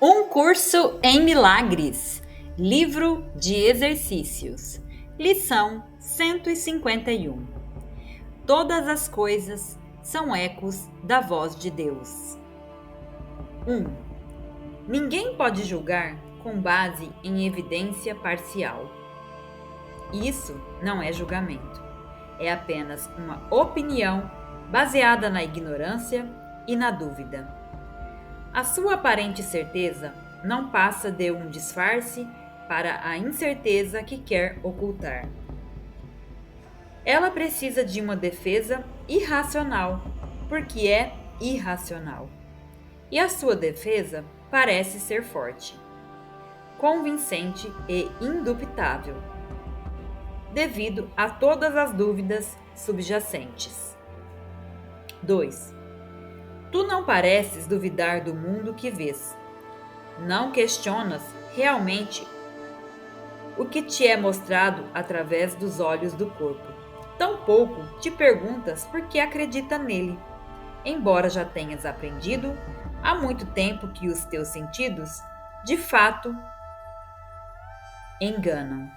Um curso em milagres. Livro de exercícios. Lição 151. Todas as coisas são ecos da voz de Deus. 1. Ninguém pode julgar com base em evidência parcial. Isso não é julgamento. É apenas uma opinião baseada na ignorância e na dúvida. A sua aparente certeza não passa de um disfarce para a incerteza que quer ocultar. Ela precisa de uma defesa irracional, porque é irracional. E a sua defesa parece ser forte, convincente e indubitável, devido a todas as dúvidas subjacentes. 2. Tu não pareces duvidar do mundo que vês. Não questionas realmente o que te é mostrado através dos olhos do corpo. Tampouco te perguntas por que acredita nele, embora já tenhas aprendido há muito tempo que os teus sentidos, de fato, enganam.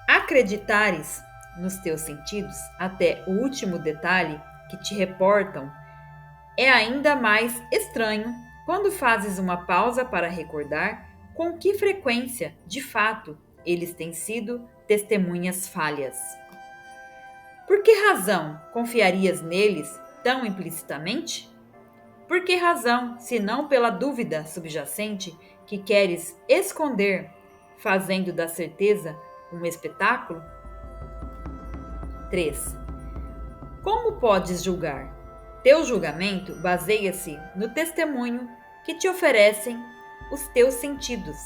Acreditares nos teus sentidos até o último detalhe que te reportam é ainda mais estranho quando fazes uma pausa para recordar com que frequência, de fato, eles têm sido testemunhas falhas. Por que razão confiarias neles tão implicitamente? Por que razão, se não pela dúvida subjacente que queres esconder, fazendo da certeza um espetáculo? 3. Como podes julgar? Teu julgamento baseia-se no testemunho que te oferecem os teus sentidos.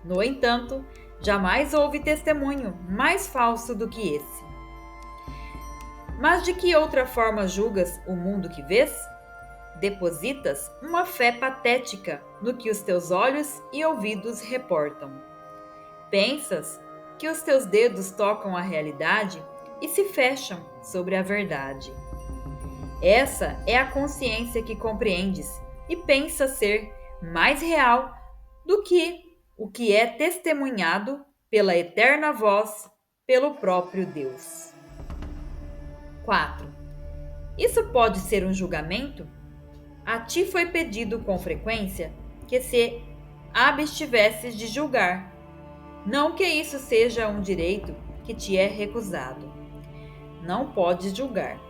No entanto, jamais houve testemunho mais falso do que esse. Mas de que outra forma julgas o mundo que vês? Depositas uma fé patética no que os teus olhos e ouvidos reportam. Pensas que os teus dedos tocam a realidade e se fecham sobre a verdade. Essa é a consciência que compreendes e pensa ser mais real do que o que é testemunhado pela eterna voz, pelo próprio Deus. 4. Isso pode ser um julgamento? A ti foi pedido com frequência que se abstivesses de julgar. Não que isso seja um direito que te é recusado. Não podes julgar.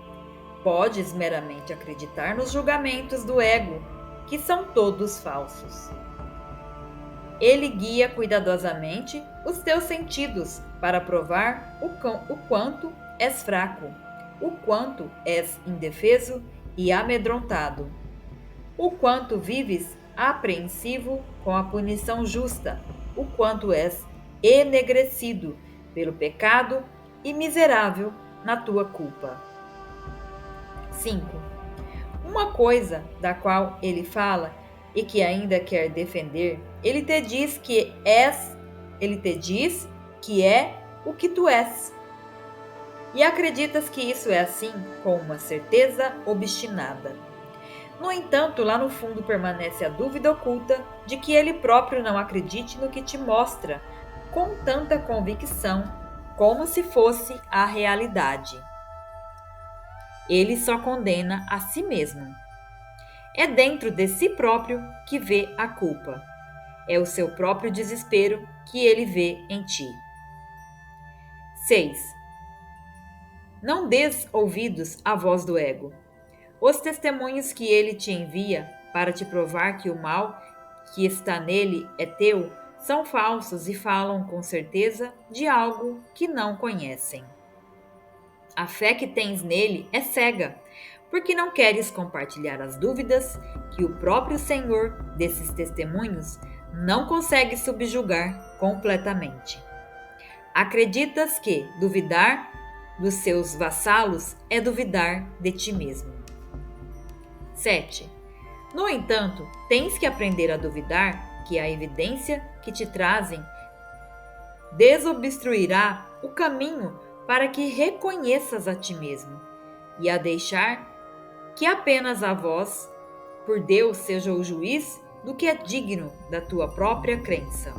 Podes meramente acreditar nos julgamentos do ego, que são todos falsos. Ele guia cuidadosamente os teus sentidos para provar o quanto és fraco, o quanto és indefeso e amedrontado, o quanto vives apreensivo com a punição justa, o quanto és enegrecido pelo pecado e miserável na tua culpa. 5. Uma coisa da qual ele fala e que ainda quer defender, ele te diz que é o que tu és. E acreditas que isso é assim com uma certeza obstinada. No entanto, lá no fundo permanece a dúvida oculta de que ele próprio não acredite no que te mostra com tanta convicção como se fosse a realidade. Ele só condena a si mesmo. É dentro de si próprio que vê a culpa. É o seu próprio desespero que ele vê em ti. 6. Não des ouvidos à voz do ego. Os testemunhos que ele te envia para te provar que o mal que está nele é teu são falsos e falam com certeza de algo que não conhecem. A fé que tens nele é cega, porque não queres compartilhar as dúvidas que o próprio Senhor desses testemunhos não consegue subjugar completamente. Acreditas que duvidar dos seus vassalos é duvidar de ti mesmo. 7. No entanto, tens que aprender a duvidar que a evidência que te trazem desobstruirá o caminho para que reconheças a ti mesmo e a deixar que apenas a voz, por Deus, seja o juiz do que é digno da tua própria crença.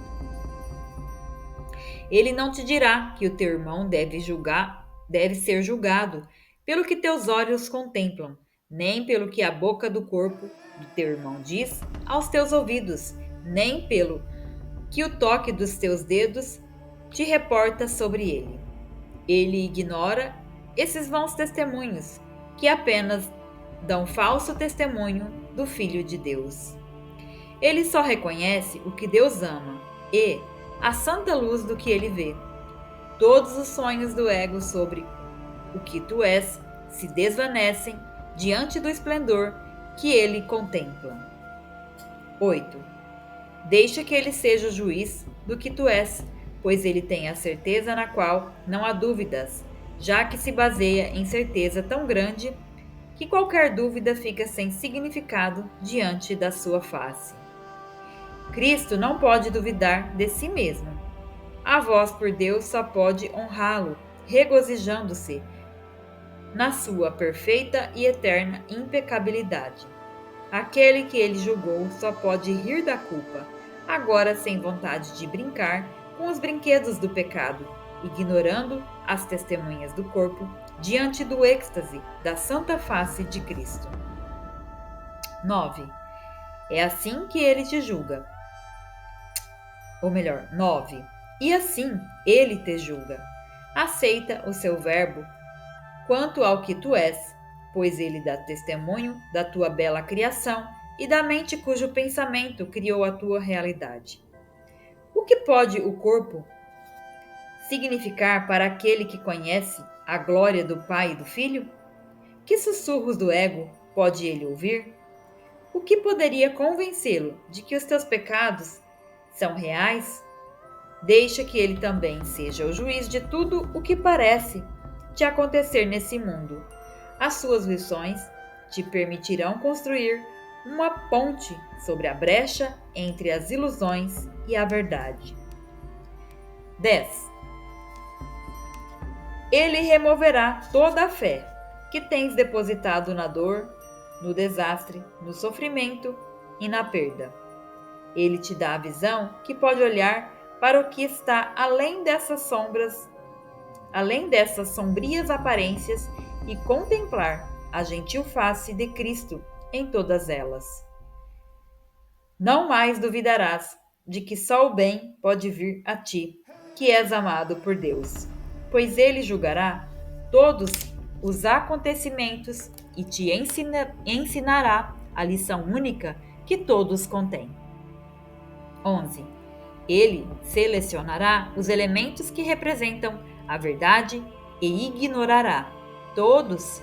Ele não te dirá que o teu irmão deve ser julgado pelo que teus olhos contemplam, nem pelo que a boca do corpo do teu irmão diz aos teus ouvidos, nem pelo que o toque dos teus dedos te reporta sobre ele. Ele ignora esses vãos testemunhos que apenas dão falso testemunho do Filho de Deus. Ele só reconhece o que Deus ama e a santa luz do que ele vê. Todos os sonhos do ego sobre o que tu és se desvanecem diante do esplendor que ele contempla. 8. Deixa que ele seja o juiz do que tu és, pois ele tem a certeza na qual não há dúvidas, já que se baseia em certeza tão grande que qualquer dúvida fica sem significado diante da sua face. Cristo não pode duvidar de si mesmo. A voz por Deus só pode honrá-lo, regozijando-se na sua perfeita e eterna impecabilidade. Aquele que ele julgou só pode rir da culpa, agora sem vontade de brincar com os brinquedos do pecado, ignorando as testemunhas do corpo diante do êxtase da santa face de Cristo. 9. É assim que ele te julga. Ou melhor, 9. E assim ele te julga. Aceita o seu verbo quanto ao que tu és, pois ele dá testemunho da tua bela criação e da mente cujo pensamento criou a tua realidade. O que pode o corpo significar para aquele que conhece a glória do Pai e do Filho? Que sussurros do ego pode ele ouvir? O que poderia convencê-lo de que os teus pecados são reais? Deixa que ele também seja o juiz de tudo o que parece te acontecer nesse mundo. As suas lições te permitirão construir uma ponte sobre a brecha entre as ilusões e a verdade. 10. Ele removerá toda a fé que tens depositado na dor, no desastre, no sofrimento e na perda. Ele te dá a visão que pode olhar para o que está além dessas sombrias aparências e contemplar a gentil face de Cristo em todas elas. Não mais duvidarás de que só o bem pode vir a ti, que és amado por Deus, pois ele julgará todos os acontecimentos e te ensinará a lição única que todos contêm. 11. Ele selecionará os elementos que representam a verdade e ignorará todos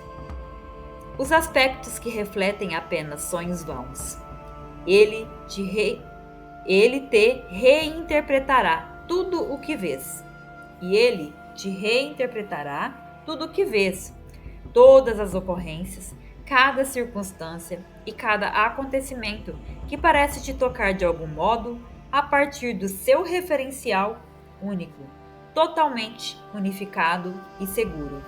os aspectos que refletem apenas sonhos vãos. Ele te reinterpretará tudo o que vês. E ele te reinterpretará tudo o que vês. Todas as ocorrências, cada circunstância e cada acontecimento que parece te tocar de algum modo a partir do seu referencial único, totalmente unificado e seguro.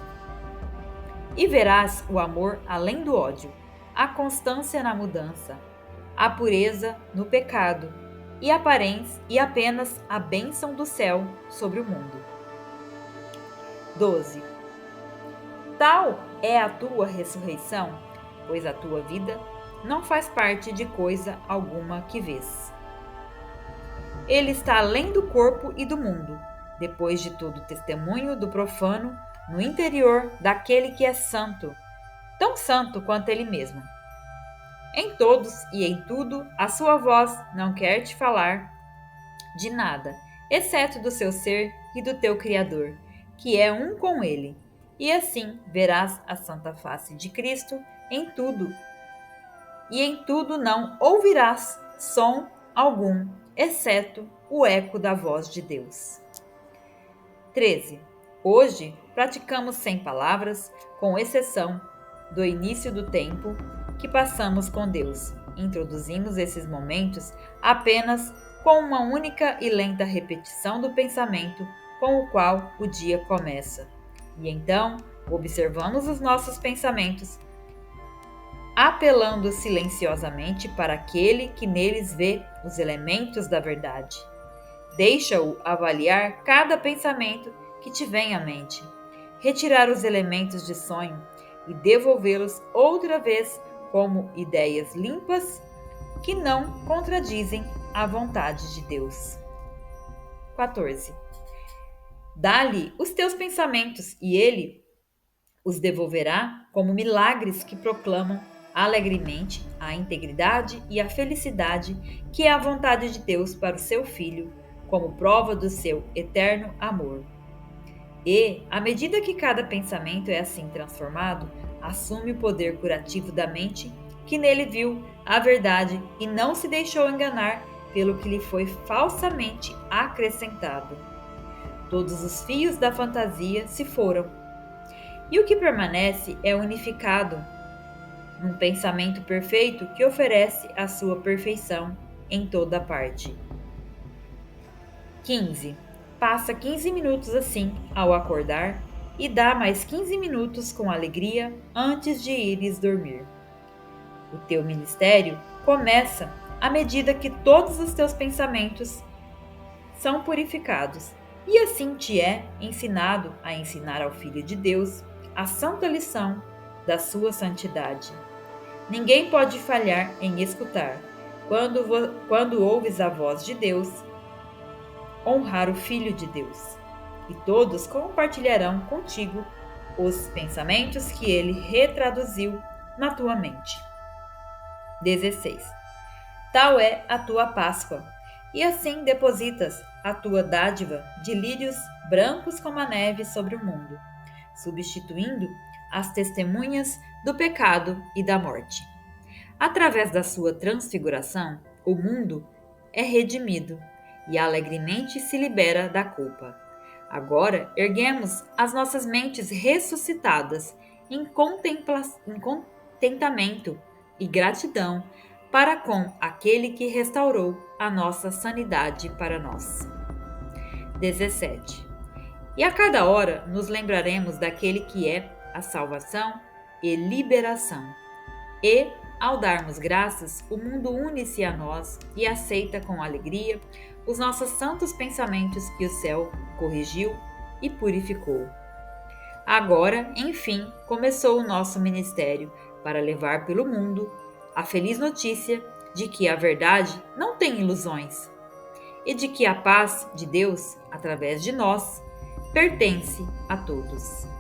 E verás o amor além do ódio, a constância na mudança, a pureza no pecado e apenas a bênção do céu sobre o mundo. 12. Tal é a tua ressurreição, pois a tua vida não faz parte de coisa alguma que vês. Ele está além do corpo e do mundo, depois de todo testemunho do profano, no interior daquele que é santo, tão santo quanto ele mesmo. Em todos e em tudo, a sua voz não quer te falar de nada, exceto do seu ser e do teu Criador, que é um com ele. E assim verás a santa face de Cristo em tudo. E em tudo não ouvirás som algum, exceto o eco da voz de Deus. 13. Hoje praticamos sem palavras, com exceção do início do tempo que passamos com Deus. Introduzimos esses momentos apenas com uma única e lenta repetição do pensamento com o qual o dia começa. E então observamos os nossos pensamentos apelando silenciosamente para aquele que neles vê os elementos da verdade. Deixa-o avaliar cada pensamento que te vem à mente, retirar os elementos de sonho e devolvê-los outra vez como ideias limpas que não contradizem a vontade de Deus. 14. Dá-lhe os teus pensamentos e ele os devolverá como milagres que proclamam alegremente a integridade e a felicidade que é a vontade de Deus para o seu Filho, como prova do seu eterno amor. E, à medida que cada pensamento é assim transformado, assume o poder curativo da mente que nele viu a verdade e não se deixou enganar pelo que lhe foi falsamente acrescentado. Todos os fios da fantasia se foram, e o que permanece é unificado num pensamento perfeito que oferece a sua perfeição em toda parte. 15. Passa 15 minutos assim ao acordar e dá mais 15 minutos com alegria antes de ires dormir. O teu ministério começa à medida que todos os teus pensamentos são purificados, e assim te é ensinado a ensinar ao Filho de Deus a santa lição da sua santidade. Ninguém pode falhar em escutar, quando ouves a voz de Deus, honrar o Filho de Deus, e todos compartilharão contigo os pensamentos que ele retraduziu na tua mente. 16. Tal é a tua Páscoa, e assim depositas a tua dádiva de lírios brancos como a neve sobre o mundo, substituindo as testemunhas do pecado e da morte. Através da sua transfiguração, o mundo é redimido e alegremente se libera da culpa. Agora erguemos as nossas mentes ressuscitadas em contentamento e gratidão para com aquele que restaurou a nossa sanidade para nós. 17. E a cada hora nos lembraremos daquele que é a salvação e liberação. E, ao darmos graças, o mundo une-se a nós e aceita com alegria os nossos santos pensamentos que o céu corrigiu e purificou. Agora, enfim, começou o nosso ministério para levar pelo mundo a feliz notícia de que a verdade não tem ilusões e de que a paz de Deus, através de nós, pertence a todos.